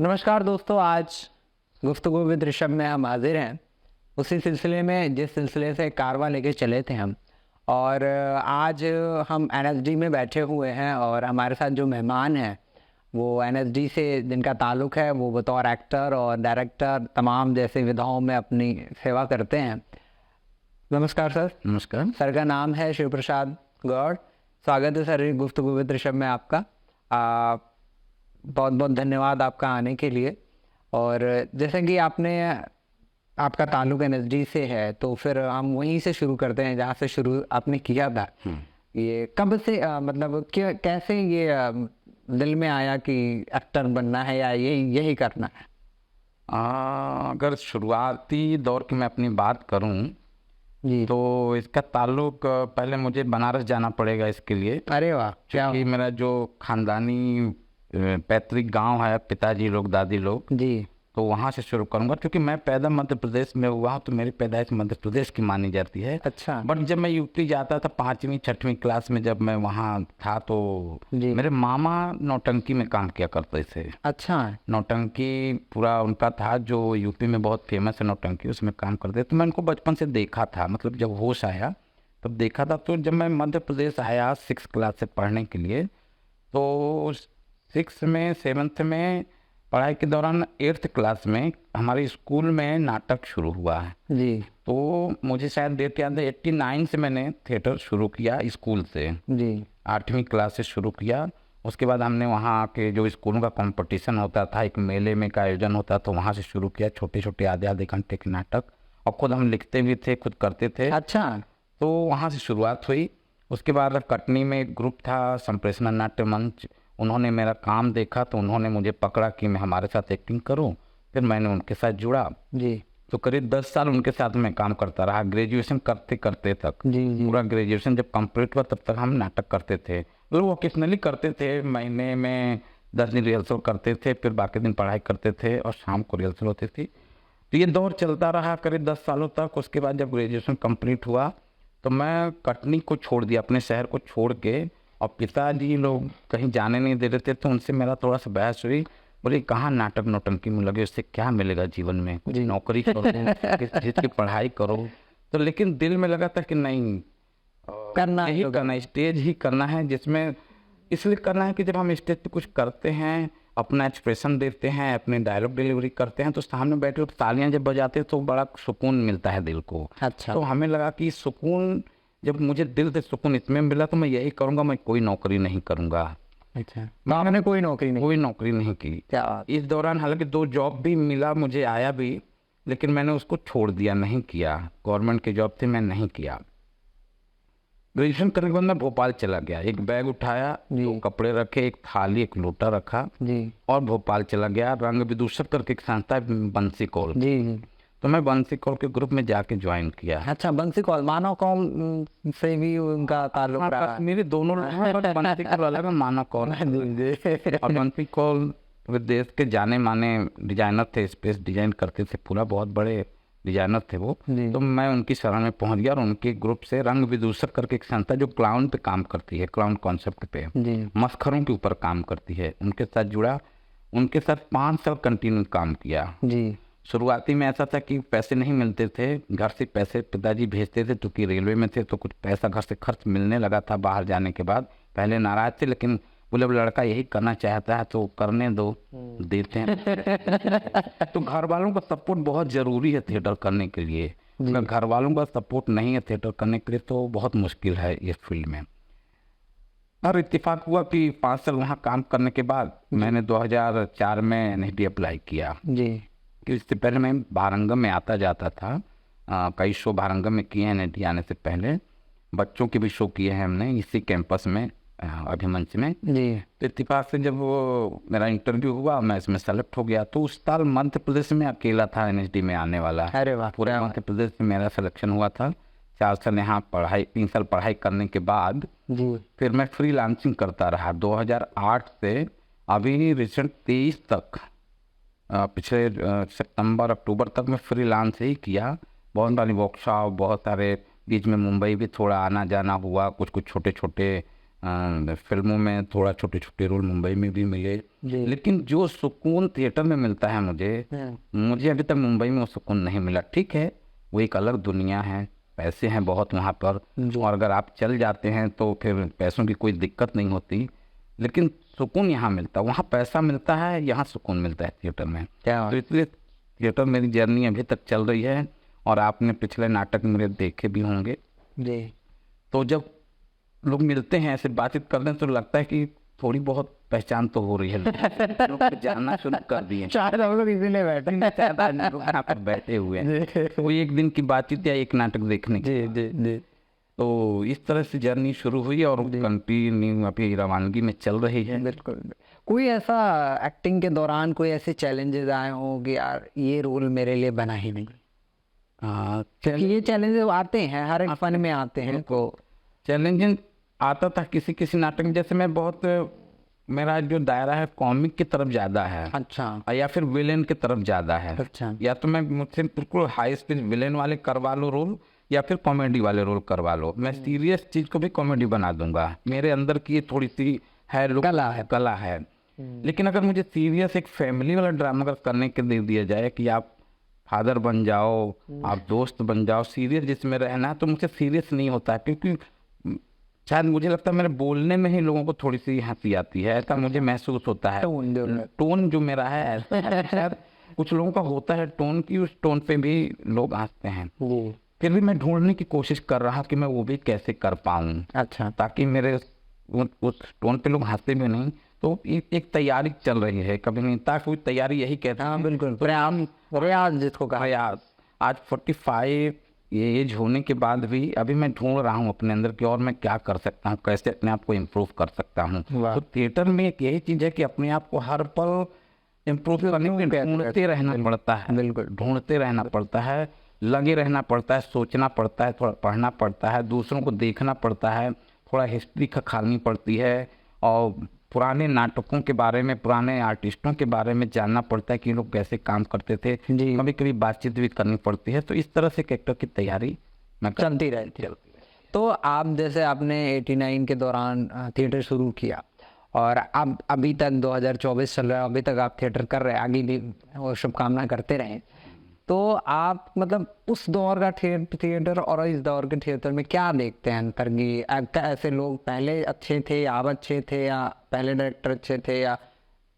नमस्कार दोस्तों, आज गुफ्तगू विद ऋषभ में हम हाजिर हैं उसी सिलसिले में जिस सिलसिले से कारवां लेके चले थे हम। और आज हम एनएसडी में बैठे हुए हैं और हमारे साथ जो मेहमान हैं वो एनएसडी से जिनका ताल्लुक़ है, वो बतौर एक्टर और डायरेक्टर तमाम जैसे विधाओं में अपनी सेवा करते हैं। नमस्कार सर। नमस्कार। सर का नाम है शिव प्रसाद गौड़। स्वागत है सर गुफ्तगू विद ऋषभ में आपका। बहुत बहुत धन्यवाद आपका आने के लिए। और जैसे कि आपका ताल्लुक़ एनएसडी से है, तो फिर हम वहीं से शुरू करते हैं जहाँ से शुरू आपने किया था। ये कब से मतलब कैसे ये दिल में आया कि एक्टर बनना है या यही करना है? अगर शुरुआती दौर की मैं अपनी बात करूं जी, तो इसका ताल्लुक पहले मुझे बनारस जाना पड़ेगा इसके लिए। अरे वाह, क्या क्योंकि मेरा जो खानदानी पैतृक गांव है, पिताजी लोग दादी लोग, जी, तो वहाँ से शुरू करूँगा। क्योंकि मैं पैदा मध्य प्रदेश में हुआ हूँ, तो मेरी पैदाइश मध्य प्रदेश की मानी जाती है। अच्छा बट जब मैं यूपी जाता था 5वीं 6वीं क्लास में, जब मैं वहाँ था, तो जी, मेरे मामा नौटंकी में काम किया करते थे। अच्छा नौटंकी पूरा उनका था, जो यूपी में बहुत फेमस है नौटंकी, उसमें काम करते। तो मैं उनको बचपन से देखा था, मतलब जब होश आया तब देखा था। तो जब मैं मध्य प्रदेश आया 6 क्लास से पढ़ने के लिए, तो 6 में 7th में पढ़ाई के दौरान 8th क्लास में हमारे स्कूल में नाटक शुरू हुआ है। जी, तो मुझे शायद डेट याद है, 89 से मैंने थिएटर शुरू किया स्कूल से। जी, 8वीं क्लास से शुरू किया। उसके बाद हमने वहाँ के जो स्कूलों का कंपटीशन होता था, एक मेले में का आयोजन होता, तो वहाँ से शुरू किया छोटे छोटे आधे आधे घंटे के नाटक। और खुद हम लिखते भी थे, खुद करते थे। अच्छा, तो वहाँ से शुरुआत हुई। उसके बाद कटनी में एक ग्रुप था, संप्रेषणा नाट्य मंच, उन्होंने मेरा काम देखा तो उन्होंने मुझे पकड़ा कि मैं हमारे साथ एक्टिंग करूं। फिर मैंने उनके साथ जुड़ा। जी, तो करीब 10 साल उनके साथ मैं काम करता रहा, ग्रेजुएशन करते करते तक। जी, जी, पूरा ग्रेजुएशन जब कंप्लीट हुआ तब तक हम नाटक करते थे। मतलब वो ओकेशनली करते थे, महीने में 10 दिन रिहर्सल करते थे, फिर बाकी दिन पढ़ाई करते थे और शाम को रिहर्सल होती थी। तो ये दौर चलता रहा करीब 10 सालों तक। उसके बाद जब ग्रेजुएशन कंप्लीट हुआ तो मैं कटनी को छोड़ दिया, अपने शहर को छोड़ के। और पिताजी लोग कहीं जाने नहीं दे रहे थे, तो उनसे मेरा थोड़ा सा बहस हुई। बोले कहाँ नाटक नौटंकी में लगे, उससे क्या मिलेगा जीवन में, कुछ जी। नौकरी करो, किस चीज़ की पढ़ाई करो। तो लेकिन दिल में लगा था कि नहीं, करना यही तो करना, स्टेज ही करना है, जिसमें इसलिए करना है कि जब हम स्टेज पे कुछ करते हैं, अपना एक्सप्रेशन देते हैं, अपने डायलॉग डिलीवरी करते हैं, तो सामने बैठे लोग तालियां जब बजाते हैं तो बड़ा सुकून मिलता है दिल को। अच्छा, तो हमें लगा कि सुकून, जब मुझे दिल से सुकून इसमें मिला तो मैं यही करूँगा, मैं कोई नौकरी नहीं करूँगा। अच्छा, आपने कोई नौकरी नहीं की। क्या बात? इस दौरान हालांकि 2 जॉब भी मिला मुझे, आया भी, लेकिन मैंने उसको छोड़ दिया, नहीं किया। गवर्नमेंट की जॉब थी, मैं नहीं किया। ग्रेजुएशन करने के बाद मैं भोपाल चला गया। एक बैग उठाया, 2 कपड़े रखे, एक थाली, एक लोटा रखा जी, और भोपाल चला गया। रंग विदूषक करके एक संस्था है, बंसी कौल, जी, जी। तो मैं बंसी कौल के ग्रुप में जाके ज्वाइन किया। अच्छा, बंसी कौल, मानव कौल से भी उनका ताल्लुक हाँ, रहा है। मेरे दोनों हैं, पर बंसी कौल अलग है, मानव कौल जी, और बंसी कौल देश के जाने माने डिजाइनर थे, स्पेस डिजाइन करते थे, पूरा बहुत बड़े डिजाइनर थे वो। जी, तो मैं उनकी शरण में पहुंच गया और उनके ग्रुप से रंग विदूषक करके एक संस्था जो क्लाउन पे काम करती है, क्लाउन कॉन्सेप्ट पे, जी, मस्खरों के ऊपर काम करती है, उनके साथ जुड़ा। उनके साथ 5 साल कंटिन्यू काम किया। जी, शुरुआती में ऐसा था कि पैसे नहीं मिलते थे, घर से पैसे पिताजी भेजते थे, क्योंकि रेलवे में थे, तो कुछ पैसा घर से खर्च मिलने लगा था बाहर जाने के बाद। पहले नाराज थे, लेकिन बोले लड़का यही करना चाहता है तो करने दो, देते हैं। तो घर वालों का सपोर्ट बहुत ज़रूरी है थिएटर करने के लिए। अगर घर वालों का सपोर्ट नहीं है थिएटर करने के लिए तो बहुत मुश्किल है इस फील्ड में। और इत्तेफाक हुआ कि 5 साल वहाँ काम करने के बाद मैंने 2004 में एनएसडी अप्लाई किया। जी, कि इससे पहले मैं भारंगम में आता जाता था, कई शो भारंगम में किए हैं एनएसडी आने से पहले। बच्चों के भी शो किए हैं हमने इसी कैंपस में, अभिमंच में। जी, तो इत्तेफाक से जब वो मेरा इंटरव्यू हुआ, मैं इसमें सेलेक्ट हो गया। तो उस साल मध्य प्रदेश में अकेला था एनएसडी में आने वाला। अरे वाह, पूरे मध्य प्रदेश में मेरा सिलेक्शन हुआ था। 4 साल यहाँ पढ़ाई, 3 साल पढ़ाई करने के बाद जी, फिर मैं फ्रीलांसिंग करता रहा 2008 से अभी रिसेंट 23 तक। पिछले सितंबर अक्टूबर तक मैं फ्रीलांस ही किया। बहुत सारी वर्कशॉप, बहुत सारे, बीच में मुंबई भी थोड़ा आना जाना हुआ, कुछ कुछ छोटे छोटे फिल्मों में थोड़ा छोटे छोटे रोल मुंबई में भी मिले, लेकिन जो सुकून थिएटर में मिलता है मुझे अभी तक मुंबई में वो सुकून नहीं मिला। ठीक है, वो एक अलग दुनिया है, पैसे हैं बहुत वहाँ पर, और अगर आप चल जाते हैं तो फिर पैसों की कोई दिक्कत नहीं होती, लेकिन सुकून यहाँ मिलता है। वहाँ पैसा मिलता है, यहाँ सुकून मिलता है थिएटर में। तो इसलिए थिएटर मेरी जर्नी अभी तक चल रही है। और आपने पिछले नाटक मेरे देखे भी होंगे जी। तो जब लोग मिलते हैं ऐसे बातचीत करने तो लगता है कि थोड़ी बहुत पहचान तो हो रही है, लोग जानना शुरू कर दिए। शायद हम लोग इसीलिए यहाँ पर बैठे हुए हैं, वो एक दिन की बातचीत या एक नाटक देखने की। जी जी जी। तो इस तरह से जर्नी शुरू हुई और कंटिन्यू अभी रवानगी में चल रही है। बिल्कुल। कोई ऐसा एक्टिंग के दौरान कोई ऐसे चैलेंजेस आए हों कि यार ये रोल मेरे लिए बना ही नहीं? ये चैलेंजेस आते हैं, हर एक फन में आते हैं। को चैलेंजिंग आता था किसी किसी नाटक में, जैसे मैं बहुत, मेरा जो दायरा है कॉमिक की तरफ ज़्यादा है। अच्छा। या फिर विलेन की तरफ ज़्यादा है। अच्छा। या तो मैं मुझसे बिल्कुल हाई स्पीड विलेन वाले करवा लो रोल, या फिर कॉमेडी वाले रोल करवा लो। मैं सीरियस चीज़ को भी कॉमेडी बना दूंगा, मेरे अंदर की थोड़ी सी है कला है। लेकिन अगर मुझे सीरियस एक फैमिली वाला ड्रामा अगर करने के दे दिया जाए कि आप फादर बन जाओ, आप दोस्त बन जाओ, सीरियस जिसमें रहना है, तो मुझे सीरियस नहीं होता है, क्योंकि शायद मुझे लगता है मेरे बोलने में ही लोगों को थोड़ी सी हंसी आती है, ऐसा मुझे महसूस होता है। टोन जो मेरा है ऐसा है। शायद कुछ लोगों का होता है टोन की, उस टोन पे भी लोग हंसते हैं। फिर भी मैं ढूंढने की कोशिश कर रहा कि मैं वो भी कैसे कर पाऊँ। अच्छा। ताकि मेरे उस टोन पे लोग हंसते भी नहीं। तो एक तैयारी चल रही है, कभी नहीं था कोई तैयारी, यही कहते हैं। बिल्कुल, प्रयास जिसको कहा। प्रयास। आज 45 ये एज होने के बाद भी अभी मैं ढूंढ रहा हूँ अपने अंदर की, और मैं क्या कर सकता हूँ, कैसे अपने आप को इम्प्रूव कर सकता हूँ। तो थिएटर में एक यही चीज़ है कि अपने आप को हर पल इम्प्रूव करने के लिए ढूंढते रहना पड़ता है। बिल्कुल, ढूंढते रहना पड़ता है, लगे रहना पड़ता है, सोचना पड़ता है, थोड़ा पढ़ना पड़ता है, दूसरों को देखना पड़ता है, थोड़ा हिस्ट्री खंगालनी पड़ती है, और पुराने नाटकों के बारे में, पुराने आर्टिस्टों के बारे में जानना पड़ता है कि लोग कैसे काम करते थे। कभी कभी बातचीत भी करनी पड़ती है। तो इस तरह से कैरेक्टर की तैयारी मैं चलती रहती है। तो आप जैसे आपने 89 के दौरान थिएटर शुरू किया, और अब अभी तक 2024 चल रहा है, अभी तक आप थिएटर कर रहे हैं, आगे भी वो शुभकामना करते रहें। तो आप मतलब उस दौर का थिएटर और इस दौर के थिएटर में क्या देखते हैं अंतर की? ऐसे लोग पहले अच्छे थे, अब अच्छे थे, या पहले डायरेक्टर अच्छे थे, या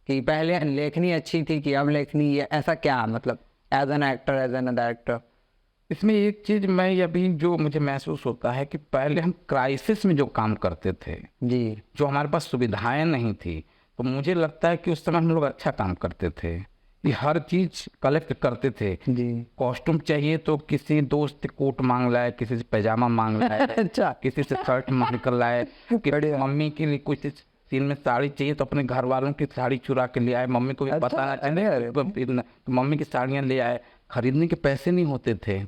कि पहले लेखनी अच्छी थी कि अब लेखनी, ऐसा क्या मतलब as an actor, as an director? इसमें एक चीज़ मैं अभी जो मुझे महसूस होता है कि पहले हम क्राइसिस में जो काम करते थे जी, जो हमारे पास सुविधाएं नहीं थी, तो मुझे लगता है कि उस समय हम लोग अच्छा काम करते थे कि हर चीज कलेक्ट करते थे जी। कॉस्ट्यूम चाहिए तो किसी दोस्त से कोट मांग लाए, किसी से पैजामा मांग लाए अच्छा, किसी से शर्ट मांग कर लाए, मम्मी के लिए कुछ सीन में साड़ी चाहिए तो अपने घर वालों की साड़ी चुरा के ले आए, मम्मी को भी अच्छा, पता ना, मम्मी की साड़ियाँ ले आए। खरीदने के पैसे नहीं होते थे,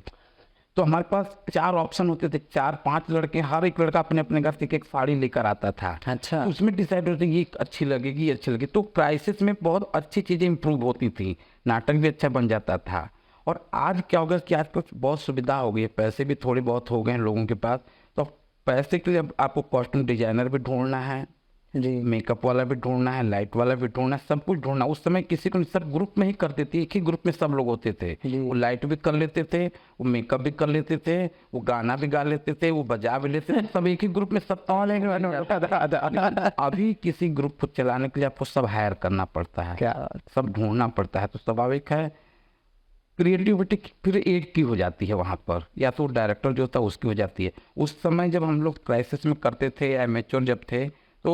तो हमारे पास 4 ऑप्शन होते थे, 4-5 लड़के, हर एक लड़का अपने अपने घर से एक साड़ी लेकर आता था। अच्छा, उसमें डिसाइड होते ये अच्छी लगेगी, ये अच्छी लगेगी। तो क्राइसिस में बहुत अच्छी चीजें इंप्रूव होती थी, नाटक भी अच्छा बन जाता था। और आज क्या होगा कि आज बहुत सुविधा हो गई है, पैसे भी थोड़े बहुत हो गए हैं लोगों के पास, तो पैसे के लिए आपको कॉस्ट्यूम डिजाइनर भी ढूंढना है जी, मेकअप वाला भी ढूंढना है, लाइट वाला भी ढूंढना है, सब कुछ ढूंढना। उस समय किसी को सब ग्रुप में ही करते थे, एक ही ग्रुप में सब लोग होते थे, वो लाइट भी कर लेते थे, वो मेकअप भी कर लेते थे, वो गाना भी गा लेते थे, वो बजा भी लेते थे, सब एक ही ग्रुप में सब। अभी किसी ग्रुप को चलाने के लिए आपको सब हायर करना पड़ता है, क्या सब ढूंढना पड़ता है। तो स्वाभाविक है क्रिएटिविटी फिर एक की हो जाती है वहाँ पर, या तो डायरेक्टर जो था उसकी हो जाती है। उस समय जब हम लोग क्राइसिस में करते थे या मैच्योर जब थे तो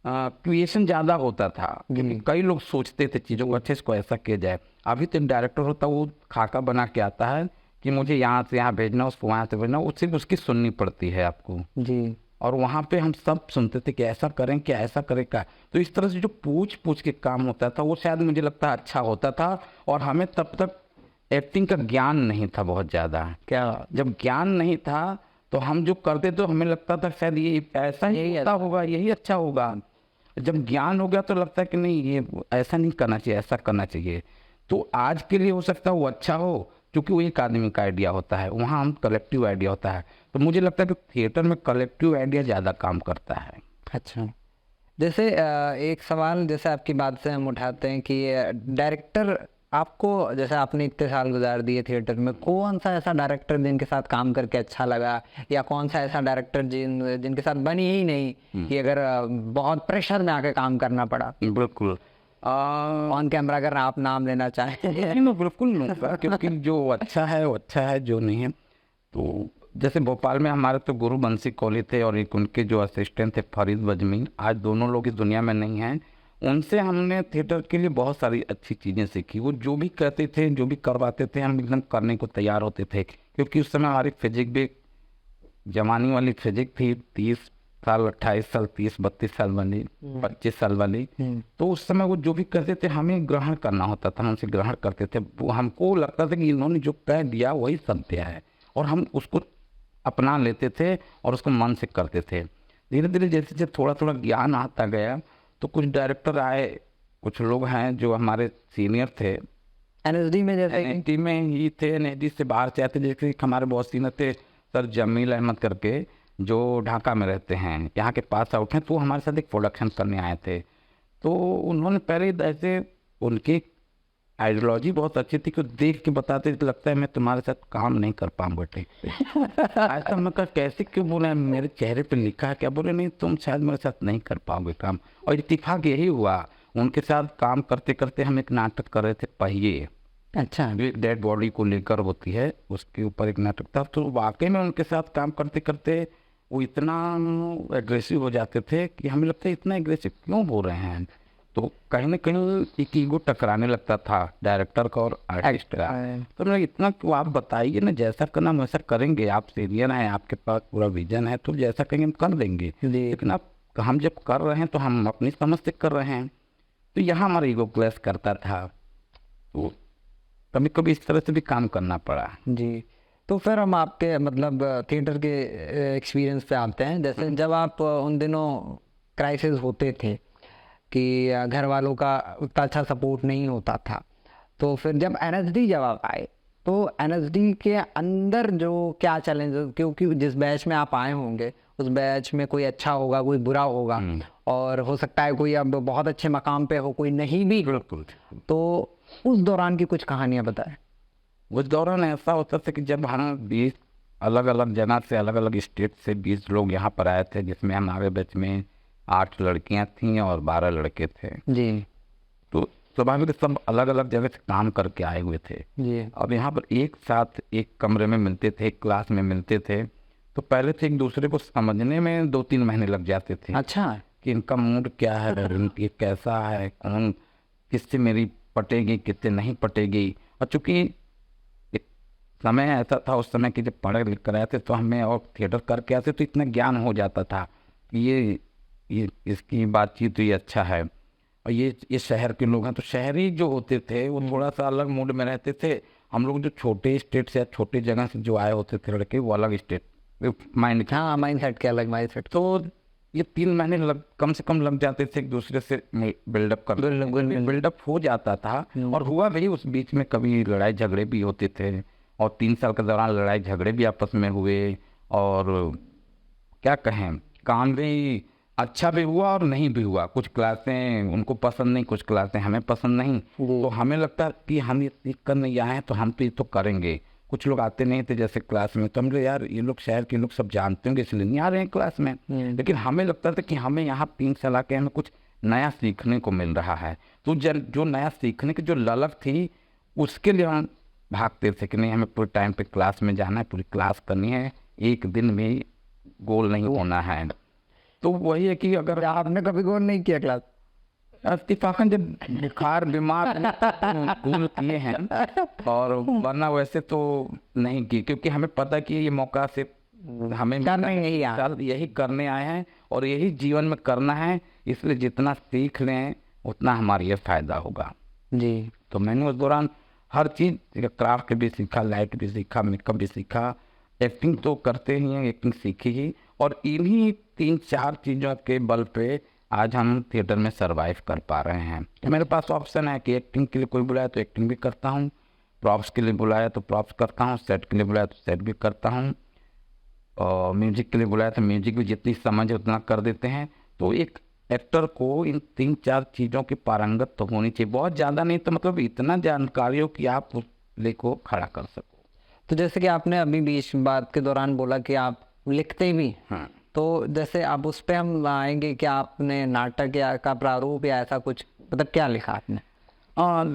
क्रिएशन ज़्यादा होता था, क्योंकि कई लोग सोचते थे चीज़ों को अच्छे से ऐसा किया जाए। अभी तो डायरेक्टर होता है वो खाका बना के आता है कि मुझे यहाँ से यहाँ भेजना, उसको वहाँ से भेजना, उससे उसकी सुननी पड़ती है आपको जी। और वहाँ पे हम सब सुनते थे कि ऐसा करें क्या, ऐसा करें क्या। तो इस तरह से जो पूछ के काम होता था वो शायद मुझे लगता है अच्छा होता था। और हमें तब तक एक्टिंग का ज्ञान नहीं था बहुत ज़्यादा। क्या जब ज्ञान नहीं था तो हम जो करते तो हमें लगता था शायद ये ऐसा ही होगा, यही अच्छा होगा। जब ज्ञान हो गया तो लगता है कि नहीं ये ऐसा नहीं करना चाहिए, ऐसा करना चाहिए। तो आज के लिए हो सकता है वो अच्छा हो क्योंकि वो एक आदमी का आइडिया होता है, वहाँ हम कलेक्टिव आइडिया होता है। तो मुझे लगता है कि थिएटर में कलेक्टिव आइडिया ज़्यादा काम करता है। अच्छा, जैसे एक सवाल जैसे आपकी बात से हम उठाते हैं कि डायरेक्टर आपको, जैसे आपने इतने साल गुजार दिए थिएटर में, कौन सा ऐसा डायरेक्टर जिनके साथ काम करके अच्छा लगा, या कौन सा ऐसा डायरेक्टर जिनके साथ बनी ही नहीं कि अगर बहुत प्रेशर में आके काम करना पड़ा? बिल्कुल। ऑन कैमरा अगर आप नाम लेना चाहें। नहीं, मैं बिल्कुल लूँगा, क्योंकि जो अच्छा है वो अच्छा है, जो नहीं है तो जैसे भोपाल में हमारे तो गुरु बंसी कोहली थे और एक उनके जो असिस्टेंट थे फरीद बजमी, आज दोनों लोग इस दुनिया में नहीं हैं। उनसे हमने थिएटर के लिए बहुत सारी अच्छी चीज़ें सीखी। वो जो भी कहते थे, जो भी करवाते थे, हम एकदम करने को तैयार होते थे, क्योंकि उस समय हमारी फिजिक भी जवानी वाली फिजिक थी, 30 साल 28 साल 30-32 साल वाली, 25 साल वाली। तो उस समय वो जो भी कहते थे हमें ग्रहण करना होता था, हम उनसे ग्रहण करते थे। वो हमको लगता था कि इन्होंने जो कह दिया वही सत्य है, और हम उसको अपना लेते थे और उसको मन से करते थे। धीरे धीरे जैसे जैसे थोड़ा थोड़ा ज्ञान आता गया तो कुछ डायरेक्टर आए, कुछ लोग हैं जो हमारे सीनियर थे एनएसडी में, जैसे एनएसडी में ही थे, एनएसडी से बाहर से आते, जैसे कि हमारे बहुत सीनियर थे सर जमील अहमद करके, जो ढाका में रहते हैं, यहाँ के पास आउट हैं। तो हमारे साथ एक प्रोडक्शन करने आए थे। तो उन्होंने पहले ऐसे, उनकी आइडियोलॉजी बहुत अच्छी थी कि देख के बताते थे, लगता है मैं तुम्हारे साथ काम नहीं कर पाऊंगा ठीक से। ऐसा मैं कहा कैसे, क्यों? बोले मेरे चेहरे पे लिखा है क्या? बोले नहीं, तुम शायद मेरे साथ नहीं कर पाओगे काम। और इत्तेफाक यही हुआ, उनके साथ काम करते करते हम एक नाटक कर रहे थे पहिए। अच्छा, जो एक डेड बॉडी को लेकर होती है, उसके ऊपर एक नाटक था। तो वाकई में उनके साथ काम करते करते वो इतना एग्रेसिव हो जाते थे कि हमें लगता है इतना एग्रेसिव क्यों हो रहे हैं। तो कहीं ना कहीं एक ईगो टकराने लगता था डायरेक्टर का और आर्टिस्ट का। तो मैं इतना क्यों, आप बताइए ना, जैसा करना हम वैसा करेंगे, आप सीनियर हैं, आपके पास पूरा विजन है, तो जैसा कहेंगे हम कर देंगे। लेकिन आप, हम जब कर रहे हैं तो हम अपनी समझ से कर रहे हैं। तो यहाँ हमारा ईगो क्लैश करता था, तो कभी कभी इस तरह से भी काम करना पड़ा। जी। तो फिर हम आपके मतलब थिएटर के एक्सपीरियंस पे आते हैं। जैसे जब आप उन दिनों क्राइसिस होते थे कि घर वालों का उतना अच्छा सपोर्ट नहीं होता था, तो फिर जब एनएसडी जब आप आए, तो एनएसडी के अंदर जो क्या चैलेंजेस, क्योंकि जिस बैच में आप आए होंगे उस बैच में कोई अच्छा होगा, कोई बुरा होगा, और हो सकता है कोई अब बहुत अच्छे मकाम पे हो, कोई नहीं भी। बिल्कुल। तो उस दौरान की कुछ कहानियां बताएं। उस दौरान ऐसा होता था कि जब हम 20 अलग अलग जगह से, अलग अलग स्टेट से 20 लोग यहाँ पर आए थे, जिसमें हमारे बैच में 8 लड़कियाँ थीं और 12 लड़के थे। जी तो स्वाभाविक सब अलग अलग जगह से काम करके आए हुए थे। जी। अब यहाँ पर एक साथ एक कमरे में मिलते थे, एक क्लास में मिलते थे, तो पहले से एक दूसरे को समझने में 2-3 महीने लग जाते थे। अच्छा, कि इनका मूड क्या है, इनकी कैसा है, कौन किससे मेरी पटेगी, किससे नहीं पटेगी। और चूंकि एक समय ऐसा था उस समय कि जब पढ़ लिख कर आए थे तो हमें, और थिएटर करके आते तो इतना ज्ञान हो जाता था कि ये इसकी बातचीत तो ये अच्छा है, और ये शहर के लोग हैं। तो शहरी जो होते थे वो थोड़ा सा अलग मूड में रहते थे। हम लोग जो छोटे स्टेट से या छोटे जगह से जो आए होते थे लड़के, वो अलग स्टेट माइंड, हाँ, माइंड सेट के अलग माइंड सेट। तो ये 3 महीने कम से कम लग जाते थे एक दूसरे से बिल्डअप कर, बिल्डअप हो जाता था। और हुआ भी, उस बीच में कभी लड़ाई झगड़े भी होते थे, और 3 साल के दौरान लड़ाई झगड़े भी आपस में हुए, और क्या कहें, काम भी अच्छा भी हुआ और नहीं भी हुआ। कुछ क्लासें उनको पसंद नहीं, कुछ क्लासें हमें पसंद नहीं। तो हमें लगता कि हम ये करने आए हैं तो हम तो ये तो करेंगे। कुछ लोग आते नहीं थे जैसे क्लास में, तो हम यार ये लोग शहर के लोग सब जानते होंगे इसलिए नहीं आ रहे हैं क्लास में। लेकिन हमें लगता था कि हमें यहाँ 3 साल आके हमें कुछ नया सीखने को मिल रहा है। तो जो नया सीखने की जो ललक थी उसके लिए हम भागते थे कि नहीं, हमें पूरे टाइम पे क्लास में जाना है, पूरी क्लास करनी है, एक दिन में गोल नहीं होना है। तो वही है कि अगर आपने कभी गोल नहीं किया क्लास? इत्तेफाकन जब बुखार बीमार भूल किए हैं, और वरना वैसे तो नहीं की, क्योंकि हमें पता कि ये मौका से हमें यही करने आए हैं और यही जीवन में करना है। इसलिए जितना सीख लें उतना हमारा ये फायदा होगा। जी। तो मैंने उस दौरान हर चीज़, क्राफ्ट भी सीखा, लाइट भी सीखा, मेकअप भी सीखा, एक्टिंग तो करते ही हैं, एक्टिंग सीखी ही। और इन्हीं 3-4 चीज़ों के बल पे आज हम थिएटर में सरवाइव कर पा रहे हैं। मेरे पास ऑप्शन है कि एक्टिंग के लिए कोई बुलाया तो एक्टिंग भी करता हूँ, प्रॉप्स के लिए बुलाया तो प्रॉप्स करता हूँ, सेट के लिए बुलाया तो सेट भी करता हूँ, और म्यूजिक के लिए बुलाया तो म्यूजिक भी जितनी समझ है उतना कर देते हैं। तो एक एक्टर को इन 3-4 चीज़ों की पारंगत तो होनी चाहिए, बहुत ज़्यादा नहीं तो मतलब इतना जानकारी हो कि आप उस प्ले को खड़ा कर सको। तो जैसे कि आपने अभी बीच बात के दौरान बोला कि आप लिखते भी हैं, हाँ, तो जैसे अब उस पे हम आएंगे कि आपने नाटक या का प्रारूप या ऐसा कुछ, मतलब क्या लिखा आपने?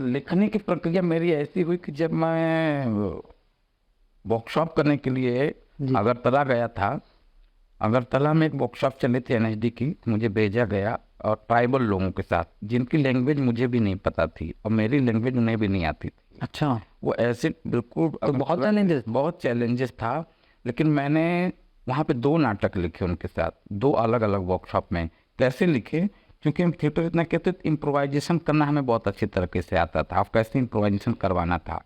लिखने की प्रक्रिया मेरी ऐसी हुई कि जब मैं वर्कशॉप करने के लिए अगरतला गया था, अगरतला में एक वर्कशॉप चली थी एनएसडी की, मुझे भेजा गया और ट्राइबल लोगों के साथ जिनकी लैंग्वेज मुझे भी नहीं पता थी और मेरी लैंग्वेज उन्हें भी नहीं आती थी। अच्छा, वो ऐसे बिल्कुल तो बहुत चैलेंजेस था, लेकिन मैंने वहाँ पे 2 नाटक लिखे उनके साथ, 2 अलग अलग वर्कशॉप में। कैसे लिखे? क्योंकि हम थिएटर इतना कहते इम्प्रोवाइजेशन करना हमें बहुत अच्छी तरीके से आता था, आप कैसे इम्प्रोवाइजेशन करवाना था।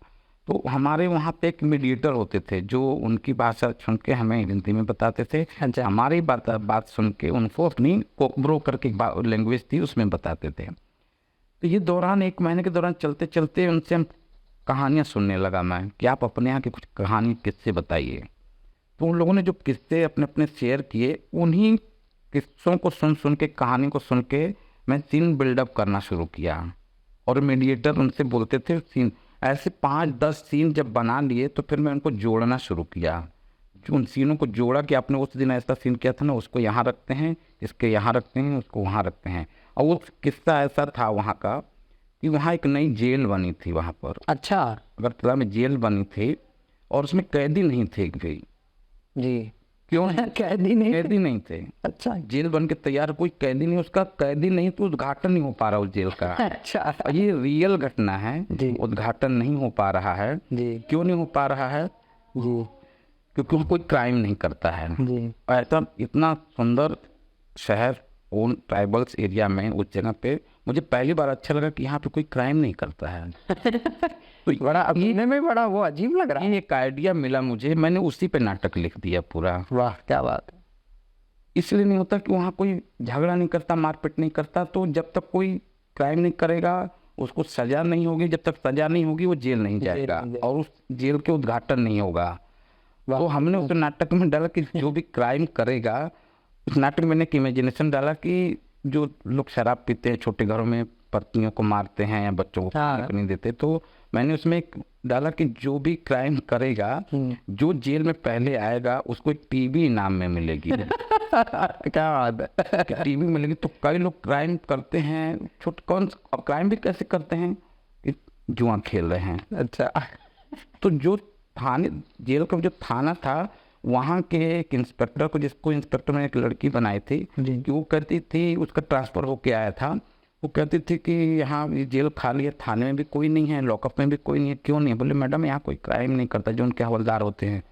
तो हमारे वहाँ पे एक मीडिएटर होते थे जो उनकी भाषा सुन के हमें हिंदी में बताते थे, अच्छा। हमारी बात सुन के उनको अपनी कोकब्रो करके लैंग्वेज थी उसमें बताते थे। तो ये दौरान 1 महीने के दौरान चलते चलते उनसे हम कहानियाँ सुनने लगा मैं कि आप अपने यहाँ की कुछ कहानी किस्से बताइए। तो उन लोगों ने जो किस्से अपने अपने शेयर किए, उन्हीं किस्सों को सुन सुन के, कहानी को सुन के मैं सीन बिल्डअप करना शुरू किया और मीडिएटर उनसे बोलते थे सीन। ऐसे 5-10 सीन जब बना लिए तो फिर मैं उनको जोड़ना शुरू किया, जो उन सीनों को जोड़ा कि आपने उस दिन ऐसा सीन किया था ना, उसको यहाँ रखते हैं, इसके यहाँ रखते हैं, उसको वहाँ रखते हैं। और वो किस्सा ऐसा था वहाँ का कि वहाँ एक नई जेल बनी थी वहाँ पर। अच्छा अगरतला में जेल बनी थी और उसमें कैदी नहीं थे कोई। जी। क्यों? कैदी नहीं थे। अच्छा, जेल बन के तैयार, कोई कैदी नहीं, उसका कैदी नहीं तो उद्घाटन नहीं हो पा रहा उस जेल का। अच्छा और ये रियल घटना है जी। उद्घाटन नहीं हो पा रहा है जी क्यों नहीं हो पा रहा है? जी क्योंकि वो कोई क्राइम नहीं करता है। जी। और ऐसा इतना सुंदर शहर उन ट्राइबल्स एरिया में, उस जगह पे मुझे पहली बार अच्छा लगा कि यहाँ पे कोई क्राइम नहीं करता है। तो बड़ा अपने में बड़ा वो अजीब लग रहा है। ये एक आइडिया मिला मुझे, मैंने उसी पे नाटक लिख दिया पूरा। वाह क्या बात है। इसलिए नहीं होता कि वहाँ कोई झगड़ा नहीं करता, मारपीट नहीं करता, तो जब तक कोई क्राइम नहीं करेगा उसको सजा नहीं होगी, जब तक सजा नहीं होगी वो जेल नहीं जाएगा और उस जेल के उद्घाटन नहीं होगा। तो हमने उस नाटक में डाला कि जो भी क्राइम करेगा, उस नाटक में मैंने एक इमेजिनेशन डाला कि जो लोग शराब पीते हैं, छोटे घरों में पत्नियों को मारते हैं या बच्चों को खाने को नहीं देते, तो मैंने उसमें एक डाला कि जो भी क्राइम करेगा, जो जेल में पहले आएगा उसको एक टीवी इनाम में मिलेगी। क्या बात है। टीवी मिलेगी। तो कई लोग क्राइम करते हैं, कौन क्राइम भी कैसे करते हैं कि जुआ खेल रहे हैं। अच्छा। तो जो थाने, जेल का जो थाना था, वहाँ के एक इंस्पेक्टर को, जिसको इंस्पेक्टर में एक लड़की बनाई थी कि वो कहती थी, उसका ट्रांसफ़र होके आया था, वो कहती थी कि यहाँ ये जेल खाली है, थाने में भी कोई नहीं है, लॉकअप में भी कोई नहीं है। क्यों नहीं? बोले मैडम यहाँ कोई क्राइम नहीं करता, जो उनके हवलदार होते हैं।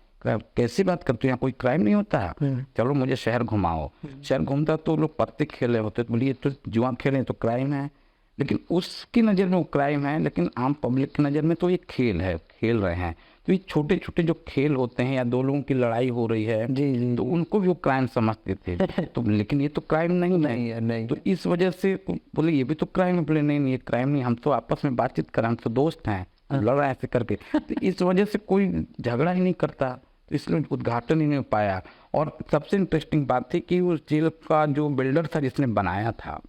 कैसी बात करते हो, यहाँ कोई क्राइम नहीं होता है? चलो मुझे शहर घुमाओ। शहर घूमता तो लोग पत्ते खेले होते, तो बोलिए ये तो जुआ खेले तो क्राइम है, लेकिन उसकी नज़र में वो क्राइम है, लेकिन आम पब्लिक की नज़र में तो ये खेल है, खेल रहे हैं। तो ये छोटे छोटे जो खेल होते हैं या 2 लोगों की लड़ाई हो रही है, जी, तो उनको भी वो क्राइम समझते थे। तो लेकिन ये तो क्राइम नहीं है। नहीं। तो इस वजह से बोले ये भी तो क्राइम है। बोले नहीं ये क्राइम नहीं, हम तो आपस में बातचीत कर, हम तो दोस्त हैं, लड़ रहे हैं ऐसे करके। तो इस वजह से कोई झगड़ा ही नहीं करता, तो इसलिए उद्घाटन ही नहीं हो पाया। और सबसे इंटरेस्टिंग बात थी कि उस जेल का जो बिल्डर था जिसने बनाया था,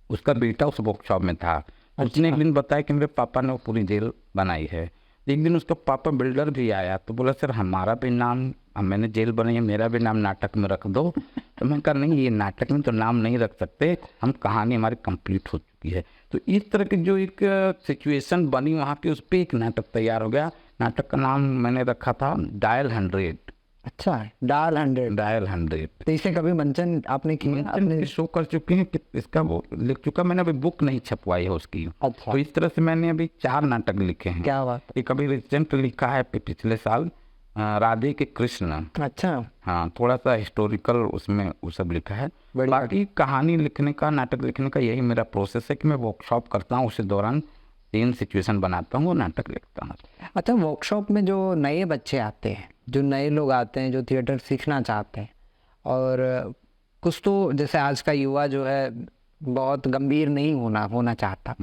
उसका बेटा उस वर्कशॉप में था। उसने एक दिन बताया कि मेरे पापा ने वो पूरी जेल बनाई है। एक दिन उसका पापा बिल्डर भी आया तो बोला सर हमारा भी नाम, मैंने जेल बनाई है, मेरा भी नाम नाटक में रख दो। तो मैं कहा नहीं, ये नाटक में तो नाम नहीं रख सकते, हम कहानी हमारी कंप्लीट हो चुकी है। तो इस तरह की जो एक सिचुएशन बनी वहाँ की, उस पर एक नाटक तैयार हो गया। नाटक का नाम मैंने रखा था डायल 100। अच्छा, डायल 100। तो इसे कभी मंचन आपने किया? आपने शो कर चुके हैं कि इसका वो लिख चुका, मैंने अभी बुक नहीं छपवाई है उसकी। अच्छा। तो इस तरह से मैंने अभी 4 नाटक लिखे हैं। क्या बात। एक अभी रिसेंट लिखा है पिछले साल, राधे के कृष्ण। अच्छा। हाँ, थोड़ा सा हिस्टोरिकल उसमें वो सब लिखा है। बाकी कहानी लिखने का, नाटक लिखने का यही मेरा प्रोसेस है कि मैं वर्कशॉप करता हूँ, उसी दौरान 3 सिचुएशन बनाता हूँ और नाटक लिखता हूँ। अच्छा, वर्कशॉप में जो नए बच्चे आते हैं, जो नए लोग आते हैं, जो थिएटर सीखना चाहते हैं, और कुछ तो जैसे आज का युवा जो है बहुत गंभीर नहीं होना चाहता,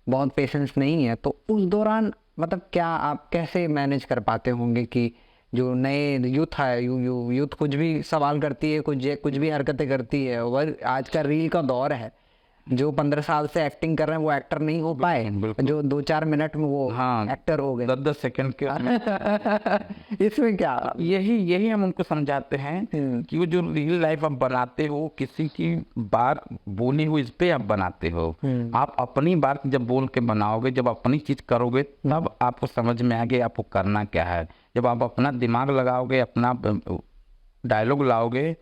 बहुत पेशेंस नहीं है, तो उस दौरान मतलब क्या आप कैसे मैनेज कर पाते होंगे कि जो नए यूथ है, यूथ कुछ भी सवाल करती है, कुछ भी हरकतें करती है। और आज का रील का दौर है। जो 15 साल से एक्टिंग कर रहे हैं वो एक्टर नहीं हो पाए, बिल्कुल। जो 2-4 मिनट में वो हाँ, एक्टर हो गए। 10-10 सेकंड के इसमें क्या? यही हम उनको समझाते हैं कि वो जो रियल लाइफ आप बनाते हो, किसी की बात बोली हुई इस पे आप बनाते हो। आप अपनी बात जब बोल के बनाओगे, जब अपनी चीज करोगे, तब आपको समझ में आएगा आपको करना क्या है। जब आप अपना दिमाग लगाओगे, अपना डायलॉग लाओगे,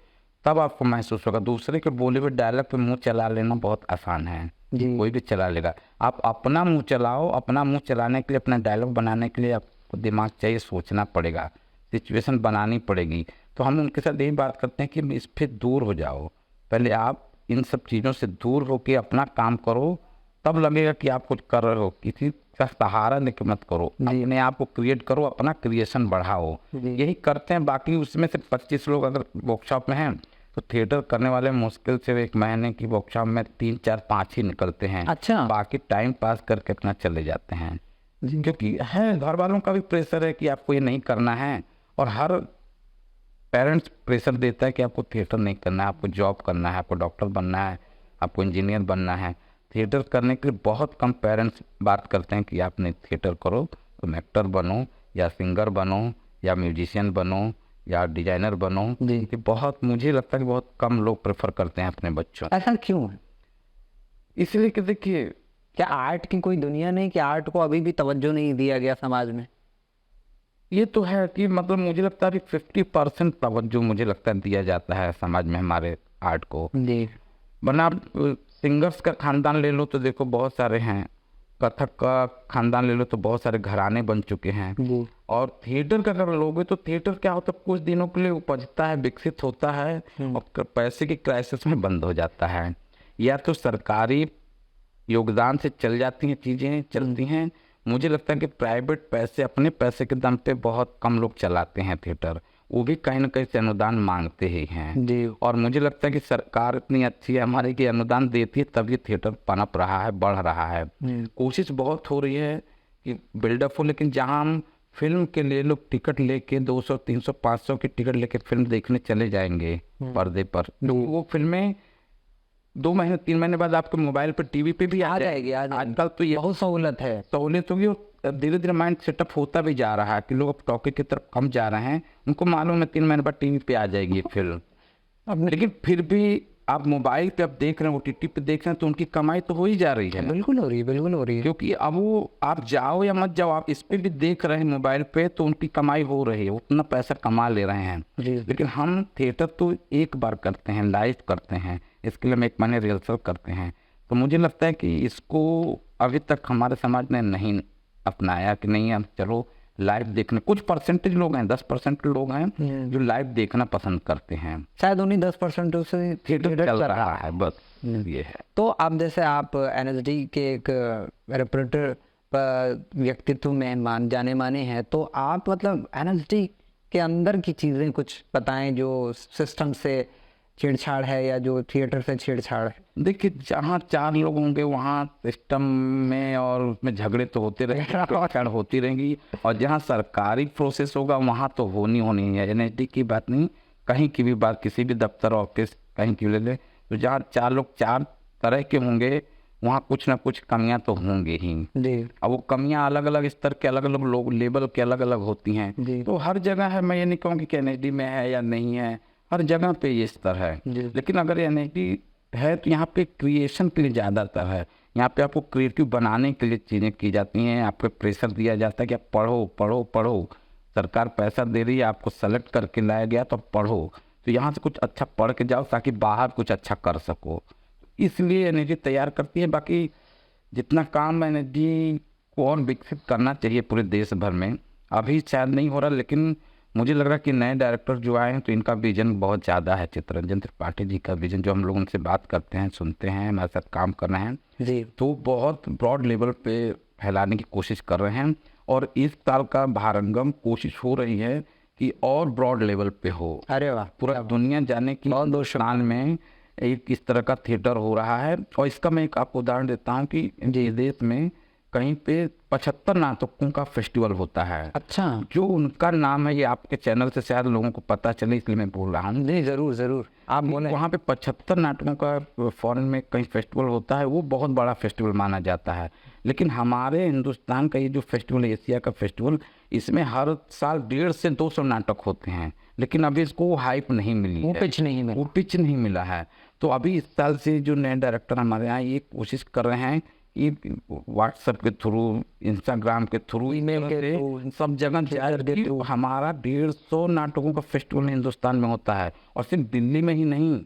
तब आपको महसूस होगा। दूसरे के बोले हुए डायलॉग पे मुंह चला लेना बहुत आसान है, कोई भी चला लेगा। आप अपना मुंह चलाओ। अपना मुंह चलाने के लिए, अपना डायलॉग बनाने के लिए आपको दिमाग चाहिए, सोचना पड़ेगा, सिचुएशन बनानी पड़ेगी। तो हम उनके साथ यही बात करते हैं कि इस पे दूर हो जाओ। पहले आप इन सब चीज़ों से दूर होकर अपना काम करो, तब लगेगा कि आप कुछ कर रहे हो। किसी का सहारा लेके मत करो, अपने आप को क्रिएट करो, अपना क्रिएशन बढ़ाओ। यही करते हैं। बाकी उसमें से 25 लोग अगर वर्कशॉप में हैं तो थिएटर करने वाले मुश्किल से 1 महीने की वर्कशॉप में 3, 4, 5 ही निकलते हैं। अच्छा। बाकी टाइम पास करके अपना चले जाते हैं, क्योंकि है घर वालों का भी प्रेशर है कि आपको ये नहीं करना है, और हर पेरेंट्स प्रेशर देता है कि आपको थिएटर नहीं करना है, आपको जॉब करना है, आपको डॉक्टर बनना है, आपको इंजीनियर बनना है। थिएटर करने के लिए बहुत कम पेरेंट्स बात करते हैं कि आपने थिएटर करो, तुम एक्टर बनो या सिंगर बनो या म्यूजिशियन बनो या डिजाइनर बनो। ये बहुत, मुझे लगता है कि बहुत कम लोग प्रेफर करते हैं अपने बच्चों। ऐसा क्यों है? इसलिए कि देखिए, क्या आर्ट की कोई दुनिया नहीं, कि आर्ट को अभी भी तवज्जो नहीं दिया गया समाज में? ये तो है कि मतलब मुझे लगता है कि 50% तवज्जो मुझे लगता है दिया जाता है समाज में हमारे आर्ट को। जी। वरना आप सिंगर्स का खानदान ले लो तो देखो बहुत सारे हैं, कथक का खानदान ले लो तो बहुत सारे घराने बन चुके हैं। जी। और थिएटर का अगर लोगे तो थिएटर क्या होता है, कुछ दिनों के लिए उपजता है, विकसित होता है, और पैसे की क्राइसिस में बंद हो जाता है। या तो सरकारी योगदान से चल जाती हैं, चीज़ें चलती हैं। मुझे लगता है कि प्राइवेट पैसे, अपने पैसे के दम पे बहुत कम लोग चलाते हैं थिएटर, वो भी कहीं ना कहीं से अनुदान मांगते ही हैं। जी। और मुझे लगता है कि सरकार इतनी अच्छी है हमारी कि अनुदान देती है, तभी थिएटर पनप रहा है, बढ़ रहा है। कोशिश बहुत हो रही है कि बिल्डअप हो, लेकिन जहाँ हम फिल्म के लिए लोग टिकट लेके 200, 300, 500 की टिकट लेके फिल्म देखने चले जाएंगे पर्दे पर, तो वो फिल्में 2 महीने 3 महीने बाद आपके मोबाइल पर टीवी पे भी आ जाएगी। आजकल तो ये बहुत सहूलत है। सहूलियत होगी, और धीरे धीरे माइंड सेटअप होता भी जा रहा है कि लोग अब टॉकी की तरफ कम जा रहे हैं। उनको मालूम है 3 महीने बाद टीवी पे आ जाएगी फिल्म। लेकिन फिर भी आप मोबाइल पे आप देख रहे हैं, OTT पे देख रहे हैं, तो उनकी कमाई तो हो ही जा रही है। बिल्कुल हो रही है, बिल्कुल हो रही है। क्योंकि अब वो आप जाओ या मत जाओ, आप इस पे भी देख रहे हैं मोबाइल पे, तो उनकी कमाई हो रही है, उतना पैसा कमा ले रहे हैं। लेकिन हम थिएटर तो एक बार करते हैं, लाइव करते हैं, इसके लिए हम 1 महीने रिहर्सल करते हैं। तो मुझे लगता है कि इसको अभी तक हमारे समाज ने नहीं अपनाया कि नहीं हम चलो लाइव देखने। कुछ परसेंटेज लोग हैं, 10% लोग हैं जो लाइव देखना पसंद करते हैं। शायद उन्हीं 10% से थिएटर चल रहा है, बस ये है। तो अब जैसे आप NSD के एक रिपोर्टर व्यक्तित्व में जाने माने हैं, तो आप मतलब NSD के अंदर की चीज़ें कुछ बताएं जो सिस्टम से छेड़छाड़ है या जो थिएटर से छेड़छाड़ है। देखिए, जहाँ 4 लोग होंगे वहाँ सिस्टम में और उसमें झगड़े तो होते रहेंगे, होती रहेंगी। और जहाँ सरकारी प्रोसेस होगा वहाँ तो होनी है। NSD की बात नहीं, कहीं की भी बात, किसी भी दफ्तर ऑफिस कहीं की ले ले, तो जहाँ 4 लोग 4 तरह के होंगे वहाँ कुछ ना कुछ कमियां तो होंगे ही। अब वो कमियां अलग अलग स्तर के, अलग अलग लोग लेवल के अलग अलग होती हैं। तो हर जगह है, मैं ये नहीं कहूँगी कि NSD में है या नहीं है, हर जगह पे ये स्तर है। लेकिन अगर NSD है तो यहाँ पे क्रिएशन के लिए ज़्यादातर है। यहाँ पे आपको क्रिएटिव बनाने के लिए चीज़ें की जाती हैं, आपको प्रेशर दिया जाता है कि आप पढ़ो पढ़ो पढ़ो, सरकार पैसा दे रही है, आपको सेलेक्ट करके लाया गया तो पढ़ो, तो यहाँ से कुछ अच्छा पढ़ के जाओ ताकि बाहर कुछ अच्छा कर सको। इसलिए NSD तैयार करती है। बाकी जितना काम NSD को और विकसित करना चाहिए पूरे देश भर में, अभी शायद नहीं हो रहा, लेकिन मुझे लग रहा है कि नए डायरेक्टर जो आए हैं तो इनका विजन बहुत ज़्यादा है। चित्तरंजन त्रिपाठी जी का विजन, जो हम लोग उनसे बात करते हैं, सुनते हैं, हमारे साथ काम कर रहे हैं, तो बहुत ब्रॉड लेवल पे फैलाने की कोशिश कर रहे हैं। और इस साल का भारंगम कोशिश हो रही है कि और ब्रॉड लेवल पे हो। अरे वाह, पूरा दुनिया जाने की साल में एक इस तरह का थिएटर हो रहा है। और इसका मैं एक आपको उदाहरण देता हूँ कि देश में कहीं पे 75 नाटकों का फेस्टिवल होता है। अच्छा, जो उनका नाम है, ये आपके चैनल से शायद लोगों को पता चले इसलिए मैं बोल रहा हूँ। नहीं ज़रूर ज़रूर, आप बोलें। वहाँ पे 75 नाटकों का फॉरेन में कहीं फेस्टिवल होता है, वो बहुत बड़ा फेस्टिवल माना जाता है। लेकिन हमारे हिंदुस्तान का ये जो फेस्टिवल है, एशिया का फेस्टिवल, इसमें हर साल 150 से 200 नाटक होते हैं, लेकिन अभी इसको वो हाइप नहीं मिली वो है, पिच नहीं मिला। वो पिच नहीं मिला है। तो अभी इस साल से जो नए डायरेक्टर हमारे यहाँ ये कोशिश कर रहे हैं कि व्हाट्सएप के थ्रू, इंस्टाग्राम के थ्रू, ईमेल के थ्रू, सब जगह जाए के कि थ्रू। हमारा 150 नाटकों का फेस्टिवल हिंदुस्तान में होता है। और सिर्फ दिल्ली में ही नहीं,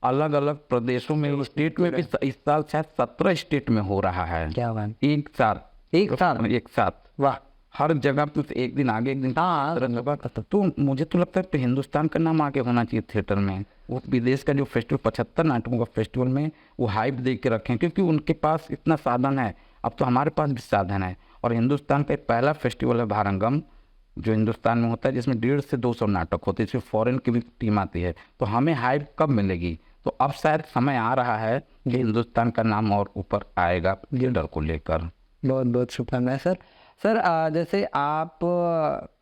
अलग अलग प्रदेशों में, स्टेट में भी इस साल शायद 17 स्टेट में हो रहा है। क्या बात, एक साथ एक साथ वाह। हर जगह पे एक दिन आगे एक दिन हाँ, तो मुझे तो लगता है कि हिंदुस्तान का नाम आगे होना चाहिए थिएटर में। वो विदेश का जो फेस्टिवल 75 नाटकों का फेस्टिवल में वो हाइप दे के रखें, क्योंकि उनके पास इतना साधन है। अब तो हमारे पास भी साधन है। और हिंदुस्तान का पहला फेस्टिवल है भारंगम, जो हिंदुस्तान में होता है, जिसमें 150 से 200 नाटक होते हैं। इसमें फॉरेन की भी टीम आती है। तो हमें हाइप कब मिलेगी? तो अब शायद समय आ रहा है कि हिंदुस्तान का नाम और ऊपर आएगा थिएटर को लेकर। बहुत बहुत शुभकामनाएं सर। सर जैसे आप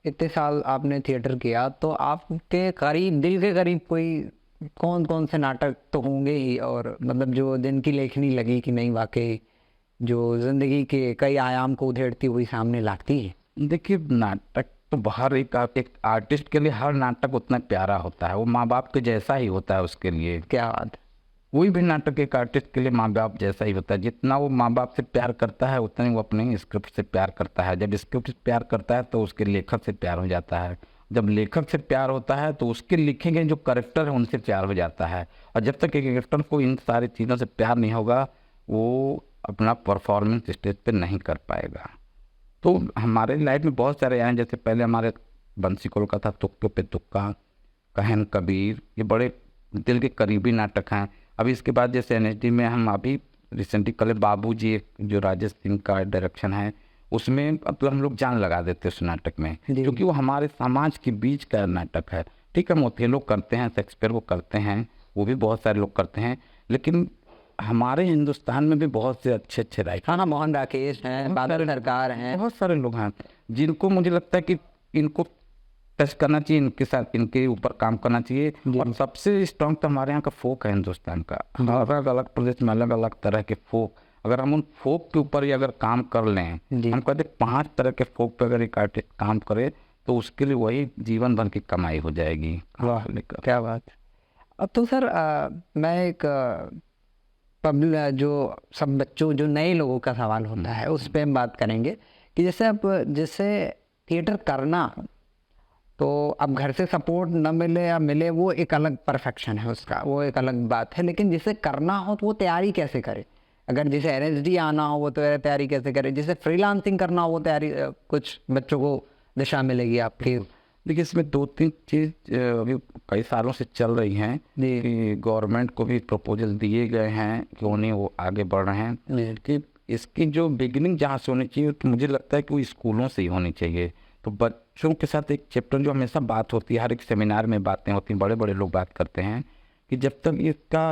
इतने साल आपने थिएटर किया, तो आपके करीब, दिल के करीब कोई कौन कौन से नाटक तो होंगे ही, और मतलब जो जिनकी लेखनी लगी कि नहीं वाकई जो जिंदगी के कई आयाम को उधेड़ती हुई सामने लाती है? देखिए, नाटक तो हर एक आर्टिस्ट के लिए हर नाटक उतना प्यारा होता है, वो माँ बाप के जैसा ही होता है उसके लिए। क्या बात, कोई भी नाटक एक आर्टिस्ट के लिए माँ बाप जैसा ही होता है। जितना वो माँ बाप से प्यार करता है, उतना ही वो अपने स्क्रिप्ट से प्यार करता है। जब स्क्रिप्ट से प्यार करता है तो उसके लेखक से प्यार हो जाता है। जब लेखक से प्यार होता है तो उसके लिखे गए जो कैरेक्टर है उनसे प्यार हो जाता है। और जब तक एक एक्टर को इन सारी चीज़ों से प्यार नहीं होगा, वो अपना परफॉर्मेंस स्टेज पे नहीं कर पाएगा। तो हमारे लाइफ में बहुत सारे आए, जैसे पहले हमारे बंसी कोल का था तुक्के पे तुक्का, कहन कबीर, ये बड़े दिल के करीबी नाटक हैं। अभी इसके बाद जैसे एनएचडी में हम अभी रिसेंटली कल बाबूजी, जो राजेश सिंह का डायरेक्शन है, उसमें अब हम लोग जान लगा देते हैं उस नाटक में, क्योंकि वो हमारे समाज के बीच का नाटक है। ठीक है, हम ओथेलो करते हैं, शेक्सपियर को करते हैं, वो भी बहुत सारे लोग करते हैं, लेकिन हमारे हिंदुस्तान में भी बहुत से अच्छे अच्छे राइटर, हाँ, मोहन राकेश हैं, बादल सरकार हैं, बहुत सारे लोग हैं जिनको मुझे लगता है कि इनको टच करना चाहिए, इनके साथ, इनके ऊपर काम करना चाहिए। और सबसे स्ट्रांग तो हमारे यहाँ का फोक है हिंदुस्तान का। अलग अलग प्रदेश में अलग अलग तरह के फोक, अगर हम उन फोक के ऊपर ही अगर काम कर लें, हम कहते 5 तरह के फोक पे अगर एक आर्टिस्ट काम करे तो उसके लिए वही जीवन भर की कमाई हो जाएगी। वाह, क्या बात। अब तो सर मैं एक पब्लिक, जो सब बच्चों, जो नए लोगों का सवाल होता है, उस पर हम बात करेंगे कि जैसे अब जैसे थिएटर करना, तो अब घर से सपोर्ट न मिले या मिले वो एक अलग परफेक्शन है उसका, वो एक अलग बात है। लेकिन जिसे करना हो तो वो तैयारी कैसे करे? अगर जिसे एनएसडी आना हो वो तो तैयारी कैसे करे? जिसे फ्रीलांसिंग करना हो वो तैयारी, कुछ बच्चों को दिशा मिलेगी आपकी? देखिए, इसमें 2-3 चीज़ अभी कई सालों से चल रही हैं कि गवर्नमेंट को भी प्रपोजल दिए गए हैं कि उन्हें वो आगे बढ़ रहे हैं कि इसकी जो बिगिनिंग जहाँ से होनी चाहिए, तो मुझे लगता है कि वो स्कूलों से ही होनी चाहिए। तो बच्चों के साथ एक चैप्टर जो हमेशा बात होती है, हर एक सेमिनार में बातें होती हैं, बड़े बड़े लोग बात करते हैं कि जब तक इसका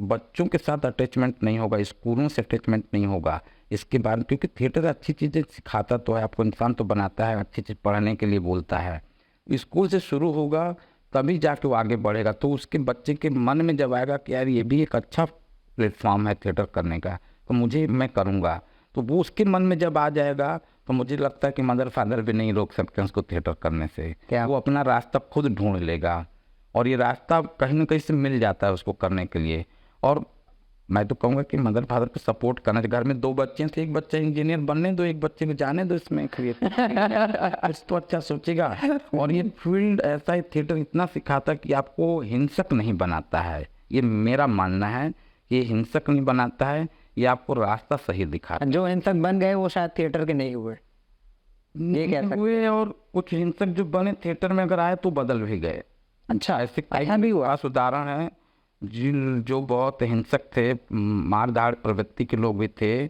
बच्चों के साथ अटैचमेंट नहीं होगा, स्कूलों से अटैचमेंट नहीं होगा, इसके बाद, क्योंकि थिएटर अच्छी चीज़ें सिखाता तो है, आपको इंसान तो बनाता है, अच्छी चीज़ पढ़ने के लिए बोलता है। स्कूल से शुरू होगा तभी जाके वो आगे बढ़ेगा। तो उसके बच्चे के मन में जब आएगा कि यार ये भी एक अच्छा प्लेटफॉर्म है थिएटर करने का, तो मैं करूँगा, तो वो उसके मन में जब आ जाएगा तो मुझे लगता है कि मदर फादर भी नहीं रोक सकते उसको थिएटर करने से। वो अपना रास्ता खुद ढूंढ लेगा, और ये रास्ता कहीं ना कहीं से मिल जाता है उसको करने के लिए। और मैं तो कहूँगा कि मदर फादर को सपोर्ट करना चाहिए। घर में 2 बच्चे हैं तो एक बच्चा इंजीनियर बनने दो, एक बच्चे को जाने दो इसमें क्रिएट तो अच्छा सोचेगा। और ये फील्ड ऐसा है, थिएटर इतना सिखाता है कि आपको हिंसक नहीं बनाता है, ये मेरा मानना है। ये हिंसक नहीं बनाता है, ये आपको रास्ता सही दिखाता है। जो हिंसक बन गए वो शायद थिएटर के नहीं हुए, ये कह सकते हुए, और कुछ हिंसक जो बने थिएटर में अगर आए तो बदल भी गए। अच्छा, ऐसे ऐसा भी हुआ? उदाहरण है, जो बहुत हिंसक थे, मारधाड़ प्रवृत्ति के लोग भी थे,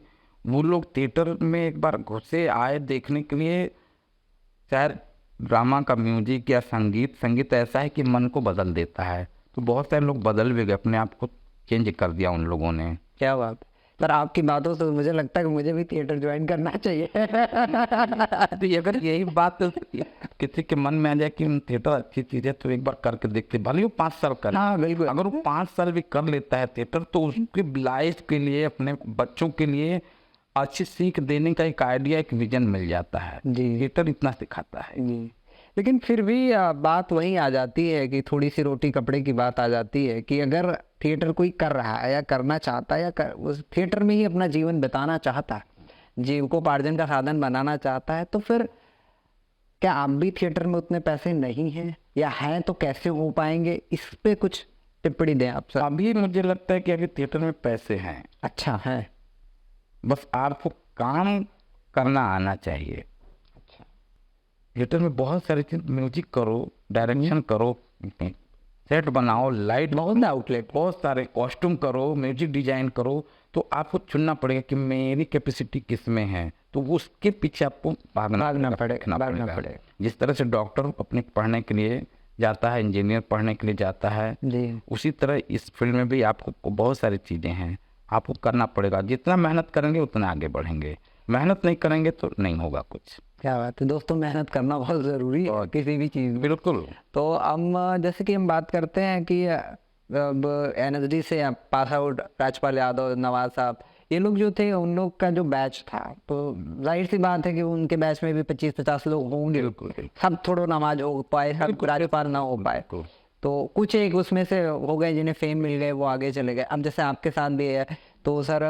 वो लोग थिएटर में एक बार घुसे, आए देखने के लिए। शायद ड्रामा का म्यूजिक या संगीत ऐसा है कि मन को बदल देता है। तो बहुत सारे लोग बदल भी गए, अपने आप को चेंज कर दिया उन लोगों ने। क्या बात। पर आपकी बातों से मुझे लगता है कि मुझे भी थिएटर ज्वाइन करना चाहिए। तो ये अगर यही बात किसी के मन में आ जाए कि थिएटर अच्छी चीज है तो एक बार करके देखते, भले वो 5 साल कर, हाँ बिल्कुल। अगर वो 5 साल भी कर लेता है थिएटर तो उसकी लाइफ के लिए, अपने बच्चों के लिए अच्छी सीख देने का एक आइडिया, एक विजन मिल जाता है। जी थिएटर इतना सिखाता है। जी। लेकिन फिर भी बात वही आ जाती है कि थोड़ी सी रोटी कपड़े की बात आ जाती है कि अगर थिएटर कोई कर रहा है या करना चाहता है या उस थिएटर में ही अपना जीवन बिताना चाहता है, जीविकोपार्जन का साधन बनाना चाहता है, तो फिर क्या आप भी थिएटर में उतने पैसे नहीं हैं या हैं तो कैसे हो पाएंगे? इस पे कुछ टिप्पणी दें आप सर। अभी मुझे लगता है कि अभी थिएटर में पैसे हैं, अच्छा है। बस आपको काम करना आना चाहिए। अच्छा। थिएटर में बहुत सारी चीज, म्यूजिक करो, डायरेक्शन करो, सेट बनाओ, लाइट, बहुत आउटलेट, बहुत सारे कॉस्ट्यूम करो, म्यूजिक डिजाइन करो, तो आपको चुनना पड़ेगा कि मेरी कैपेसिटी किस में है, तो उसके पीछे आपको भागना पड़ेगा। जिस तरह से डॉक्टर अपने पढ़ने के लिए जाता है, इंजीनियर पढ़ने के लिए जाता है जी, उसी तरह इस फील्ड में भी आपको बहुत सारी चीज़ें हैं, आपको करना पड़ेगा। जितना मेहनत करेंगे उतना आगे बढ़ेंगे, मेहनत नहीं करेंगे तो नहीं होगा कुछ। क्या बात है दोस्तों, मेहनत करना बहुत ज़रूरी है किसी भी चीज़ में। बिल्कुल। तो हम जैसे कि हम बात करते हैं कि अब NSD से पास आउट राजपाल यादव, नवाज साहब, ये लोग जो थे, उन लोग का जो बैच था, तो जाहिर सी बात है कि उनके बैच में भी 25-50 लोग होंगे। बिल्कुल। सब थोड़ा नमाज हो पाए, सब राजपाल ना हो पाए, तो कुछ एक उसमें से हो गए जिन्हें फेम मिल गए, वो आगे चले गए। अब जैसे आपके साथ भी है, तो सर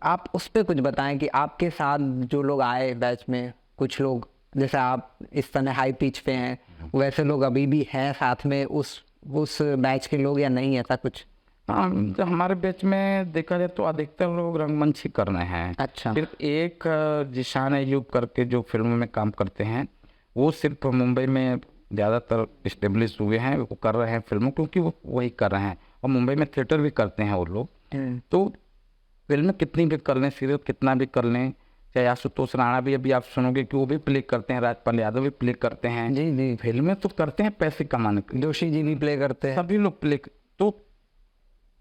आप उस पर कुछ बताएं कि आपके साथ जो लोग आए बैच में, कुछ लोग जैसे आप इस समय हाई पिच पे हैं, वैसे लोग अभी भी हैं साथ में उस बैच के लोग या नहीं, ऐसा कुछ? हाँ, जो हमारे बैच में देखा जाए तो अधिकतर लोग रंगमंच ही कर रहे हैं। अच्छा। सिर्फ एक जिशान अयूब करके जो फिल्मों में काम करते हैं, वो सिर्फ मुंबई में ज़्यादातर इस्टेब्लिश हुए हैं, वो कर रहे हैं फिल्मों, क्योंकि वो वही कर रहे हैं, और मुंबई में थिएटर भी करते हैं वो लोग। तो फिल्म कितनी भी कर लें, सीरियल कितना भी कर लें, चाहे आशुतोष राणा भी अभी आप सुनोगे कि वो भी प्ले करते हैं, राजपाल यादव भी प्ले करते हैं। जी जी। फिल्में तो करते हैं पैसे कमाने के लिए, जोशी जी भी प्ले करते हैं, सभी लोग प्ले, तो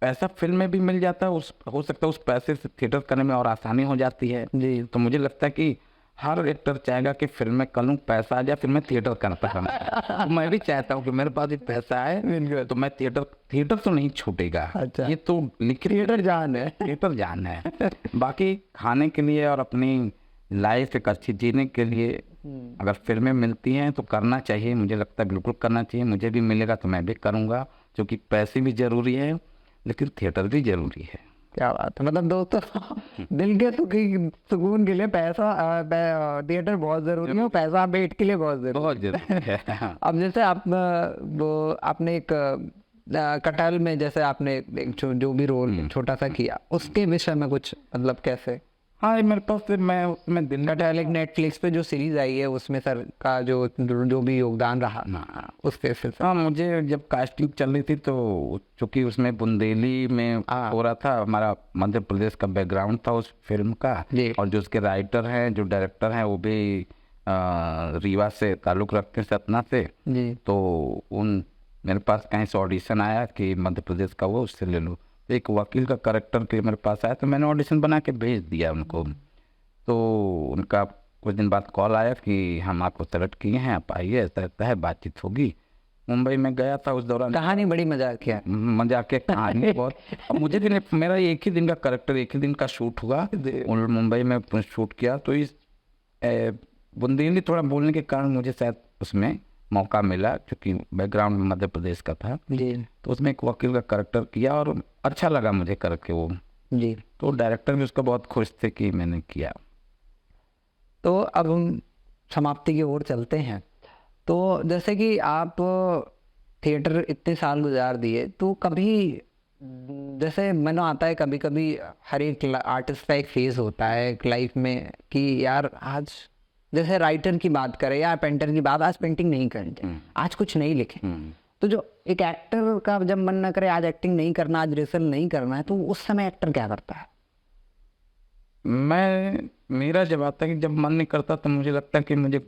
पैसा फिल्म में भी मिल जाता है, हो सकता है उस पैसे से थिएटर करने में और आसानी हो जाती है। जी। तो मुझे लगता है कि हर एक्टर चाहेगा कि फिल्म में करूँ, पैसा आ जाए, फिर मैं थिएटर करता हूँ। मैं भी चाहता हूँ कि मेरे पास भी पैसा आए तो मैं थिएटर तो नहीं छूटेगा। अच्छा। ये तो थिएटर जान है। थिएटर जान है। बाकी खाने के लिए और अपनी लाइफ एक अच्छी जीने के लिए अगर फिल्में मिलती हैं तो करना चाहिए, मुझे लगता है बिल्कुल करना चाहिए। मुझे भी मिलेगा तो मैं भी करूँगा, क्योंकि पैसे भी जरूरी है लेकिन थिएटर भी जरूरी है। क्या बात है, मतलब दोस्तों दिल के सुकून के लिए पैसा, थिएटर बहुत जरूरी है, पैसा पेट के लिए बहुत जरूरी है। अब जैसे आप वो आपने एक कटहल में जैसे आपने एक जो भी रोल छोटा सा किया, उसके विषय में कुछ मतलब कैसे? हाँ, मेरे पास मैं उसमें दिन कटहल एक नेटफ्लिक्स पे जो सीरीज आई है, उसमें सर का जो भी योगदान रहा उसके। हाँ, मुझे जब कास्टिंग चल रही थी तो चूंकि उसमें बुंदेली में हो रहा था, हमारा मध्य प्रदेश का बैकग्राउंड था उस फिल्म का, और जो उसके राइटर हैं, जो डायरेक्टर हैं, वो भी रीवा से ताल्लुक़ रखते हैं, सतना से जी। तो मेरे पास कहीं से ऑडिशन आया कि मध्य प्रदेश का, वो उससे ले लो। एक वकील का कैरेक्टर के लिए मेरे पास आया, तो मैंने ऑडिशन बना के भेज दिया उनको। तो उनका कुछ दिन बाद कॉल आया कि हम आपको सेलेक्ट किए हैं, आप आइए, ऐसा है, बातचीत होगी। मुंबई में गया था, उस दौरान कहानी बड़ी मजाकिया कहानी बहुत। अब मुझे भी मेरा एक ही दिन का कैरेक्टर, एक ही दिन का शूट हुआ, मुंबई में शूट किया। तो इस बुंदेली थोड़ा बोलने के कारण मुझे शायद उसमें मौका मिला, क्योंकि बैकग्राउंड मध्य प्रदेश का था जी। तो उसमें एक वकील का कैरेक्टर किया और अच्छा लगा मुझे करके वो जी। तो डायरेक्टर भी उसका बहुत खुश थे कि मैंने किया। तो अब हम समाप्ति की ओर चलते हैं। तो जैसे कि आप थिएटर इतने साल गुजार दिए, तो कभी जैसे मन आता है कभी कभी, हर एक आर्टिस्ट का एक फेज होता है एक लाइफ में कि यार आज जैसे राइटर की बात करें या पेंटर की बात, आज पेंटिंग नहीं करनी, आज कुछ नहीं लिखे। तो जो एक एक्टर का जब मन ना करे आज एक्टिंग नहीं करना, आज रिहर्सल नहीं करना है, तो उस समय एक्टर क्या करता है? मेरा जब आता है कि जब मन नहीं करता तो मुझे लगता है कि मुझे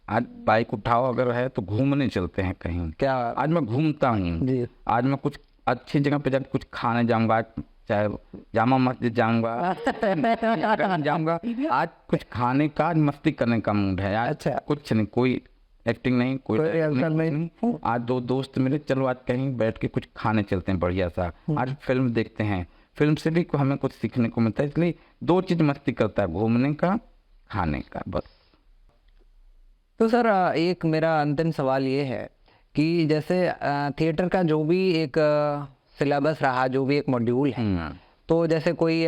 आज बाइक उठाओ, अगर है तो घूमने चलते हैं कहीं। क्या आज मैं घूमता हूँ, आज मैं कुछ अच्छी जगह पे जाकर कुछ खाने जाऊंगा, चाहे जामा मस्जिद जाऊंगा जाऊंगा। आज कुछ खाने का, आज मस्ती करने का मूड है। आज अच्छा। कुछ नहीं, कोई एक्टिंग नहीं, कोई रिहर्सल नहीं। आज दो दोस्त मिले, चलो आज कहीं बैठ के कुछ खाने चलते हैं बढ़िया सा, आज फिल्म देखते हैं। फिल्म से भी हमें कुछ सीखने को मिलता है। इसलिए दो चीज मस्ती करता है, घूमने का, खाने का, बस। तो सर एक मेरा अंतिम सवाल ये है कि जैसे थिएटर का जो भी एक सिलेबस रहा, जो भी एक मॉड्यूल है, तो जैसे कोई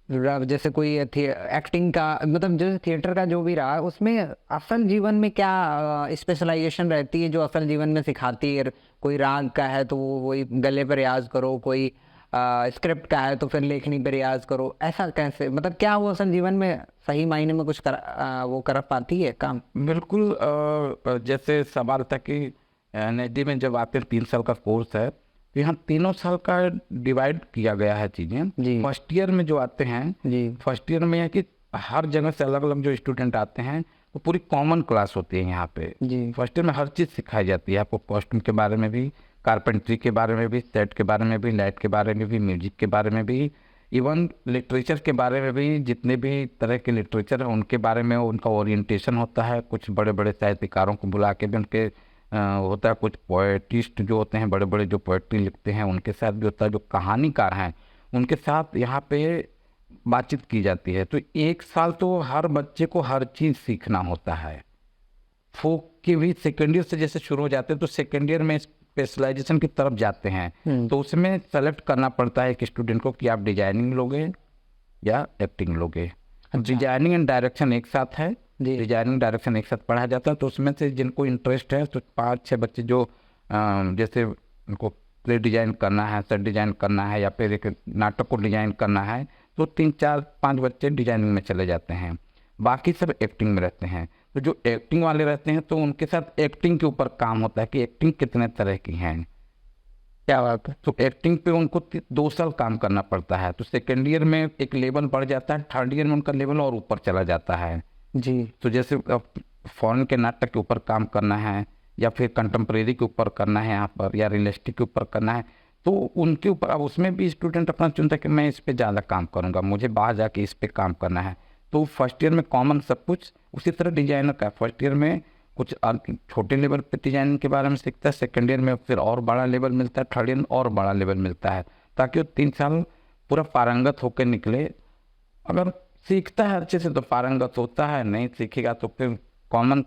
जैसे कोई एक्टिंग का, मतलब जैसे थिएटर का जो भी रहा, उसमें असल जीवन में क्या स्पेशलाइजेशन रहती है जो असल जीवन में सिखाती है? कोई राग का है तो वही गले पर रियाज करो, कोई स्क्रिप्ट का है तो फिर लेखनी पर रियाज करो, ऐसा कैसे, मतलब क्या वो असल जीवन में सही मायने में कुछ वो कर पाती है काम? बिल्कुल। जैसे सवाल था कि एनएसडी में जब आते 3 साल का कोर्स है, तो यहाँ 3 साल का डिवाइड किया गया है चीज़ें। जी। फर्स्ट ईयर में जो आते हैं जी। फर्स्ट ईयर में है कि हर जगह से अलग अलग जो स्टूडेंट आते हैं, वो पूरी कॉमन क्लास होती है यहाँ पे। जी। फर्स्ट ईयर में हर चीज़ सिखाई जाती है आपको, कॉस्ट्यूम के बारे में भी, कारपेंट्री के बारे में भी, सेट के बारे में भी, लाइट के बारे में भी, म्यूजिक के बारे में भी, इवन लिटरेचर के बारे में भी। जितने भी तरह के लिटरेचर हैं उनके बारे में उनका ओरिएंटेशन होता है। कुछ बड़े बड़े साहित्यकारों को बुला के भी उनके होता है। कुछ पोएटिस्ट जो होते हैं, बड़े बड़े जो पोएट्री लिखते हैं, उनके साथ भी होता है। जो कहानीकार हैं उनके साथ यहाँ पे बातचीत की जाती है। तो 1 साल तो हर बच्चे को हर चीज़ सीखना होता है। फोक के भी सेकेंड ईयर से जैसे शुरू हो जाते हैं, तो सेकेंड ईयर में स्पेशलाइजेशन की तरफ जाते हैं। तो उसमें सेलेक्ट करना पड़ता है एक स्टूडेंट को कि आप डिजाइनिंग लोगे या एक्टिंग लोगे। डिजाइनिंग एंड डायरेक्शन एक साथ है। डिजाइनिंग डायरेक्शन एक साथ पढ़ाया जाता है। तो उसमें से जिनको इंटरेस्ट है, तो 5-6 बच्चे जो जैसे उनको प्ले डिजाइन करना है, सेट डिजाइन करना है, या फिर एक नाटक को डिजाइन करना है, तो 3-4-5 बच्चे डिजाइनिंग में चले जाते हैं। बाकी सब एक्टिंग में रहते हैं। तो जो एक्टिंग वाले रहते हैं, तो उनके साथ एक्टिंग के ऊपर काम होता है कि एक्टिंग कितने तरह की हैं। क्या बात है। तो एक्टिंग पे उनको 2 साल काम करना पड़ता है। तो सेकेंड ईयर में एक लेवल बढ़ जाता है, थर्ड ईयर में उनका लेवल और ऊपर चला जाता है। जी। तो जैसे फॉरेन के नाटक के ऊपर काम करना है, या फिर कंटेम्प्रेरी के ऊपर करना है यहाँ पर, या रियलिस्टिक के ऊपर करना है, तो उनके ऊपर अब उसमें भी स्टूडेंट अपना चुनता है कि मैं इस पे ज़्यादा काम करूँगा, मुझे बाहर जाके इस पे काम करना है। तो फर्स्ट ईयर में कॉमन सब कुछ। उसी तरह डिजाइनर का फर्स्ट ईयर में कुछ छोटे लेवल पे डिजाइनिंग के बारे में सीखता है, सेकेंड ईयर में फिर और बड़ा लेवल मिलता है, थर्ड ईयर में और बड़ा लेवल मिलता है, ताकि वो 3 साल पूरा पारंगत होकर निकले। अगर सीखता है अच्छे से तो पारंगत होता है, नहीं सीखेगा तो फिर कॉमन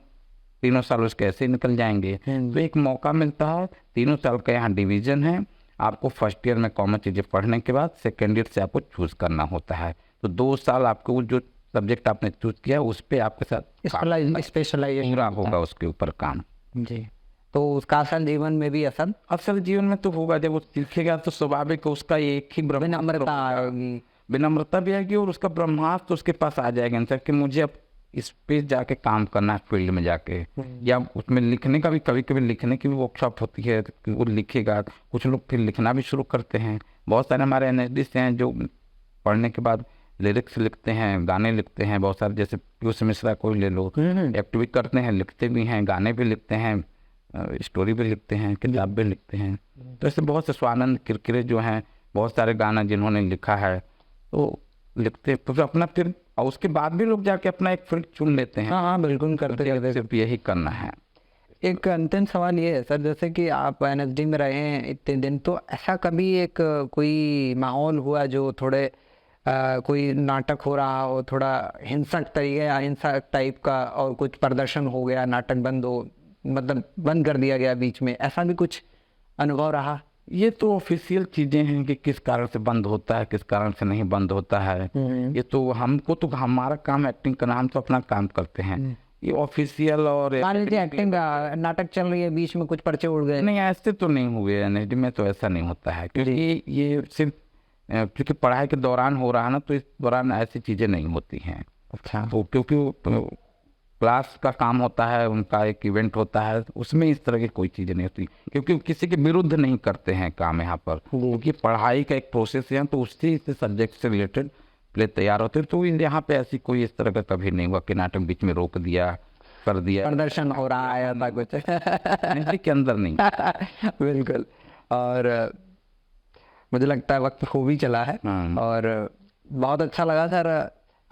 3 साल उसके ऐसे ही निकल जाएंगे। तो एक मौका मिलता है। 3 साल का यहाँ डिवीजन है। आपको फर्स्ट ईयर में कॉमन चीज़ें पढ़ने के बाद सेकेंड ईयर से आपको चूज़ करना होता है। तो 2 साल आपको जो सब्जेक्ट आपने चूज किया उस पर आपके साथ स्पेशलाइजेशन पूरा होगा, उसके ऊपर काम। जी। तो उसका असल जीवन में भी असल जीवन में तो होगा। जब वो सीखेगा तो स्वाभाविक उसका एक ही विनम्रता आएगी, विनम्रता भी आएगी, और उसका ब्रह्मास्त्र तो उसके पास आ जाएगा आंसर कि मुझे अब इस पे जाके काम करना है, फील्ड में जाके। या उसमें लिखने का भी, कभी कभी लिखने की भी वर्कशॉप होती है कि वो लिखेगा। कुछ लोग फिर लिखना भी शुरू करते हैं। बहुत सारे हमारे एनएसडी से हैं जो पढ़ने के बाद लिरिक्स लिखते हैं, गाने लिखते हैं। बहुत सारे जैसे पीयूष मिश्रा कोई ले लो, एक्ट भी करते हैं, लिखते भी हैं, गाने भी लिखते हैं, स्टोरी भी लिखते हैं, किताब भी लिखते हैं। तो ऐसे बहुत से स्वानंद किरकिरे जो हैं, बहुत सारे गाना जिन्होंने लिखा है, तो लिखते तो अपना फिर, और उसके बाद भी लोग जाके अपना एक फील्ड चुन लेते हैं। हाँ, बिल्कुल करते सिर्फ यही करना है। एक अंतिम सवाल ये है सर, जैसे कि आप एनएसडी में रहे हैं इतने दिन, तो ऐसा कभी एक कोई माहौल हुआ जो थोड़े कोई नाटक हो रहा हो थोड़ा हिंसक तरीके या हिंसक टाइप का, और कुछ प्रदर्शन हो गया, नाटक बंद हो, मतलब बंद कर दिया गया बीच में, ऐसा भी कुछ अनुभव रहा? ये तो ऑफिशियल चीजें हैं कि किस कारण से बंद होता है, किस कारण से नहीं बंद होता है। ये तो हमको, तो हमारा काम एक्टिंग करना, हम तो अपना काम करते हैं। ये ऑफिशियल और मान लीजिए एक्टिंग नाटक चल रही है, बीच में कुछ पर्चे उड़ गए। नहीं, ऐसे तो नहीं हुए एनएसडी में, तो ऐसा नहीं होता है। क्योंकि ये सिर्फ क्योंकि पढ़ाई के दौरान हो रहा है ना, तो इस दौरान ऐसी चीज़ें नहीं होती हैं। अच्छा। तो क्योंकि क्लास का काम होता है, उनका एक इवेंट होता है, उसमें इस तरह की कोई चीज़ें नहीं होती। क्योंकि किसी के विरुद्ध नहीं करते हैं काम यहाँ पर, क्योंकि पढ़ाई का एक प्रोसेस है, तो उसी से सब्जेक्ट से रिलेटेड प्ले तैयार होते हैं। तो यहाँ पे ऐसी कोई इस तरह का कभी नहीं हुआ कि नाटक बीच में रोक दिया, कर दिया, प्रदर्शन हो रहा है था कुछ के अंदर नहीं। बिल्कुल। और मुझे लगता है वक्त खूब ही चला है और बहुत अच्छा लगा सर,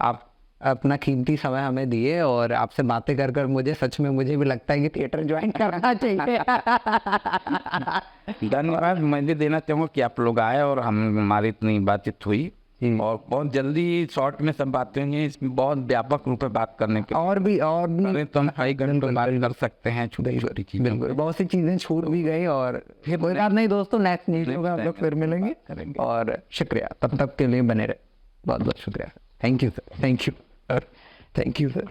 आप अपना कीमती समय हमें दिए और आपसे बातें कर कर मुझे सच में मुझे भी लगता है कि थिएटर ज्वाइन करना चाहिए। धन्यवाद मैं भी देना चाहूँगा कि आप लोग आए और हमारी इतनी बातचीत हुई और बहुत जल्दी शॉर्ट में सब बातें होंगी, इसमें बहुत व्यापक रूप में बात करने के और भी तो हम कई घंटों बात कर सकते हैं छोटी छोटी चीज़ें। बिल्कुल, बहुत सी चीज़ें छूट भी गई और कोई बात नहीं दोस्तों, नेक्स्ट न्यूज होगा हम लोग फिर मिलेंगे और शुक्रिया, तब तक के लिए बने रहे। बहुत बहुत शुक्रिया, thank you sir, thank you sir.